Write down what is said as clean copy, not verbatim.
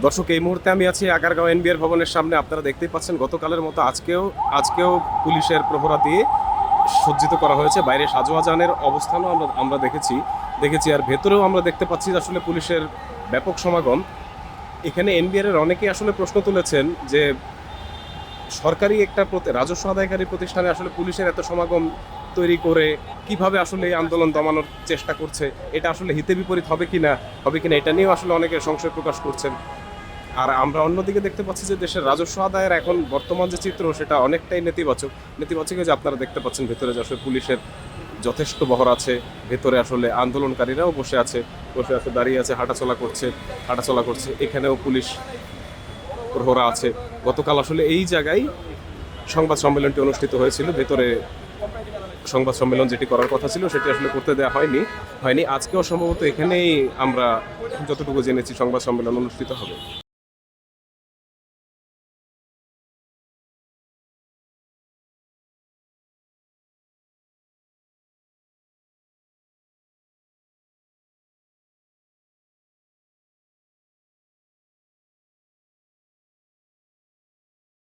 দর্শক, এই মুহূর্তে আমি আছি আগারগাঁও এনবিআর ভবনের সামনে। আপনারা দেখতেই পাচ্ছেন গতকালের মতো আজকেও পুলিশের প্রহরা দিয়ে সজ্জিত করা হয়েছে। বাইরে সাজোয়াজানের অবস্থানও আমরা দেখেছি আর ভেতরেও আমরা দেখতে পাচ্ছি যে আসলে পুলিশের ব্যাপক সমাগম। এখানে এনবিআর এর অনেকেই আসলে প্রশ্ন তুলেছেন যে সরকারি একটা রাজস্ব আদায়কারী প্রতিষ্ঠানে আসলে পুলিশের এত সমাগম তৈরি করে কিভাবে আসলে এই আন্দোলন দমানোর চেষ্টা করছে, এটা আসলে হিতে বিপরীত হবে কিনা এটা নিয়েও আসলে অনেকে সংশয় প্রকাশ করছেন। আর আমরা অন্যদিকে দেখতে পাচ্ছি যে দেশের রাজস্ব আদায়ের এখন বর্তমান যে চিত্র সেটা অনেকটাই নেতিবাচক যে আপনারা দেখতে পাচ্ছেন ভেতরে যে আসলে পুলিশের যথেষ্ট বহর আছে। ভেতরে আসলে আন্দোলনকারীরাও বসে আছে, দাঁড়িয়ে আছে, হাঁটাচলা করছে। এখানেও পুলিশ প্রহরা আছে। গতকাল আসলে এই জায়গায় সংবাদ সম্মেলনটি অনুষ্ঠিত হয়েছিল। ভেতরে সংবাদ সম্মেলন যেটি করার কথা ছিল সেটি আসলে করতে দেওয়া হয়নি। আজকেও সম্ভবত এখানেই আমরা যতটুকু জেনেছি সংবাদ সম্মেলন অনুষ্ঠিত হবে।